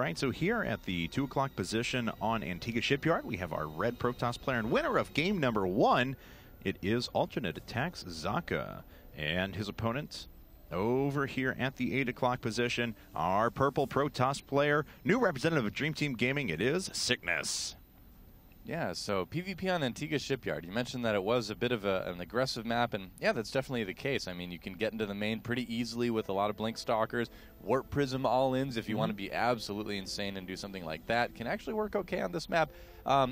right, so here at the 2 o'clock position on Antiga Shipyard, we have our red Protoss player and winner of game number 1. It is alternate attacks Socke, and his opponent over here at the 8 o'clock position, our purple Protoss player, new representative of Dream Team Gaming, it is Sickness. Yeah, so PvP on Antiga Shipyard. You mentioned that it was a bit of an aggressive map, and yeah, that's definitely the case. I mean, you can get into the main pretty easily with a lot of Blink Stalkers. Warp Prism all-ins, if you want to be absolutely insane and do something like that, can actually work okay on this map.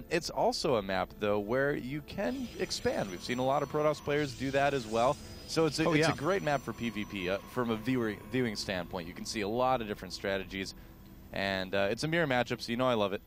It's also a map, though, where you can expand. We've seen a lot of Protoss players do that as well. So it's a great map for PvP. From a viewing standpoint, you can see a lot of different strategies, and it's a mirror matchup, so you know I love it.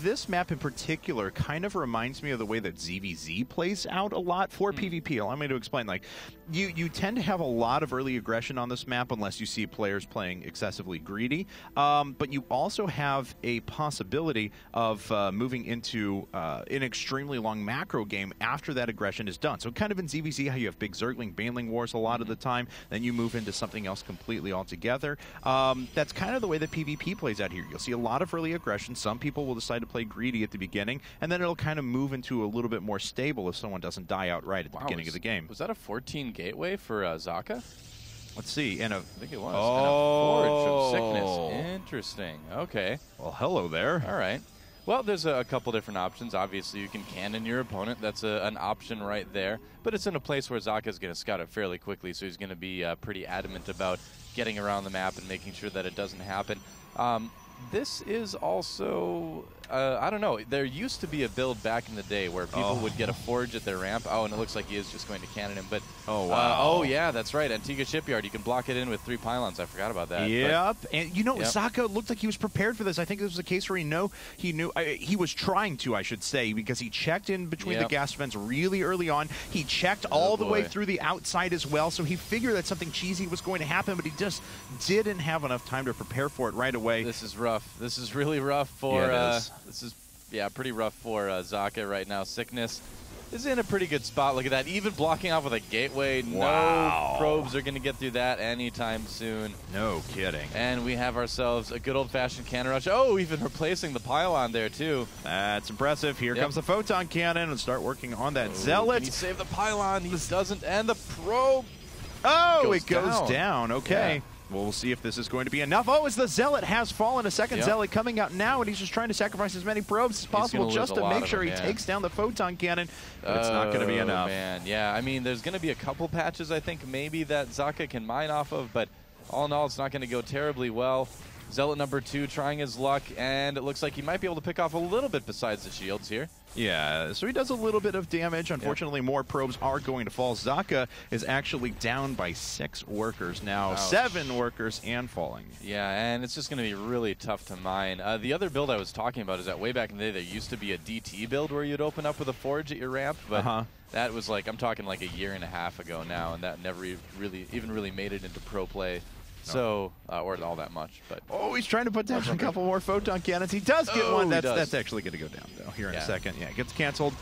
This map in particular kind of reminds me of the way that ZVZ plays out a lot for PvP. Allow me to explain. Like, you tend to have a lot of early aggression on this map unless you see players playing excessively greedy. But you also have a possibility of moving into an extremely long macro game after that aggression is done. So kind of in ZVZ, how you have big Zergling, Baneling wars a lot of the time, then you move into something else completely altogether. That's kind of the way that PvP plays out here. You'll see a lot of early aggression. Some people will decide to play greedy at the beginning, and then it'll kind of move into a little bit more stable if someone doesn't die outright at the beginning of the game. Was that a 14 gateway for Socke? Let's see. And I think it was. Oh, and a Forge of Sickness. Interesting. Okay. Well, hello there. All right. Well, there's a couple different options. Obviously, you can cannon your opponent. That's an option right there. But it's in a place where Socke is going to scout it fairly quickly, so he's going to be pretty adamant about getting around the map and making sure that it doesn't happen. This is also, I don't know, there used to be a build back in the day where people would get a Forge at their ramp. Oh, and it looks like he is just going to cannon him. But oh, yeah, that's right. Antiga Shipyard, you can block it in with 3 pylons. I forgot about that. Yep. And, you know, Socke looked like he was prepared for this. I think this was a case where he was trying to, I should say, because he checked in between the gas vents really early on. He checked all the way through the outside as well, so he figured that something cheesy was going to happen, but he just didn't have enough time to prepare for it right away. This is rough. This is really rough for this is pretty rough for Socke right now. Sickness is in a pretty good spot. Look at that, even blocking off with a gateway. No probes are going to get through that anytime soon. No kidding. And we have ourselves a good old-fashioned cannon rush. Oh, even replacing the pylon there too. That's impressive. Here comes the photon cannon, and start working on that zealot. Can he save the pylon? He doesn't, and the probe. Oh, it goes down. Okay. We'll see if this is going to be enough. Oh, as the Zealot has fallen. A second Zealot coming out now, and he's just trying to sacrifice as many probes as possible just to make sure he takes down the photon cannon. But it's not going to be enough. Man, yeah. I mean, there's going to be a couple patches, I think, maybe that Socke can mine off of, but all in all, it's not going to go terribly well. Zealot number 2 trying his luck, and it looks like he might be able to pick off a little bit besides the shields here. Yeah, so he does a little bit of damage. Unfortunately, more probes are going to fall. Socke is actually down by 6 workers now. 7 workers and falling. Yeah, and it's just going to be really tough to mine. The other build I was talking about is that way back in the day, there used to be a DT build where you'd open up with a Forge at your ramp, but that was like, I'm talking like a year and a half ago now, and that never really made it into pro play. So, or all that much, but he's trying to put down a couple more photon cannons. He does get one. That's actually going to go down though here in a second. Yeah, it gets canceled.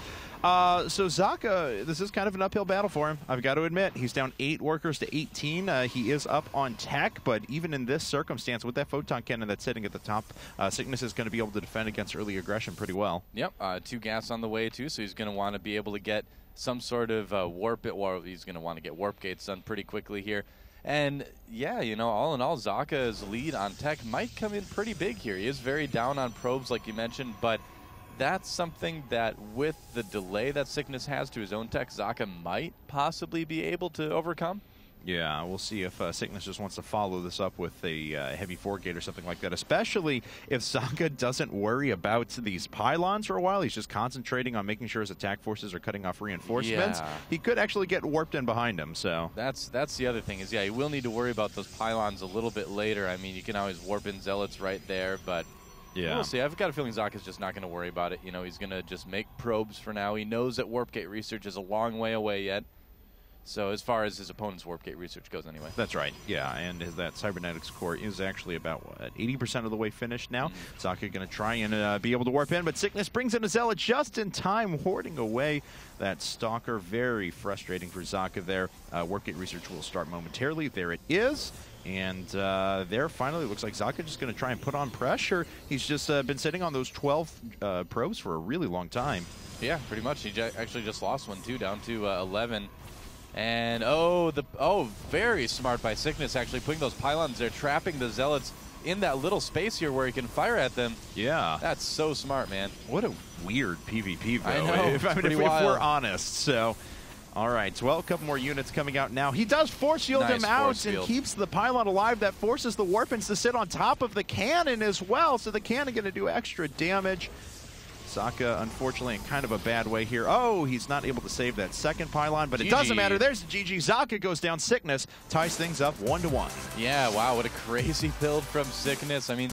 So Socke, this is kind of an uphill battle for him. I've got to admit, he's down 8 workers to 18. He is up on tech, but even in this circumstance, with that photon cannon that's sitting at the top, Sickness is going to be able to defend against early aggression pretty well. Yep, 2 gas on the way too, so he's going to want to be able to get some sort of warp it. Well, he's going to want to get warp gates done pretty quickly here. And, yeah, you know, all in all, Socke's lead on tech might come in pretty big here. He is very down on probes, like you mentioned, but that's something that, with the delay that Sickness has to his own tech, Socke might possibly be able to overcome. Yeah, we'll see if Sickness just wants to follow this up with a heavy 4-gate or something like that, especially if Socke doesn't worry about these pylons for a while. He's just concentrating on making sure his attack forces are cutting off reinforcements. Yeah. He could actually get warped in behind him. So that's the other thing is, he will need to worry about those pylons a little bit later. I mean, you can always warp in Zealots right there, but we'll see. I've got a feeling Socke is just not going to worry about it. You know, he's going to just make probes for now. He knows that warp gate research is a long way away yet. So as far as his opponent's warp gate research goes anyway. That's right, yeah, and that cybernetics core is actually about, what, 80% of the way finished now. Socke going to try and be able to warp in, but Sickness brings in a Zealot just in time, hoarding away that Stalker. Very frustrating for Socke there. Warp gate research will start momentarily. There it is. And there finally looks like Socke just going to try and put on pressure. He's just been sitting on those 12 probes for a really long time. Yeah, pretty much. He actually just lost one too, down to 11. And very smart by Sickness, actually putting those pylons there, trapping the Zealots in that little space here where he can fire at them. Yeah. That's so smart, man. What a weird PvP, though, I know. if we're honest. So, all right, well, a couple more units coming out now. He does force field him out and keeps the pylon alive. That forces the Warpins to sit on top of the cannon as well, so the cannon going to do extra damage. Socke, unfortunately, in kind of a bad way here. Oh, he's not able to save that second pylon, but it doesn't matter. There's the GG. Socke goes down. Sickness ties things up 1-1. Yeah, wow, what a crazy build from Sickness. I mean,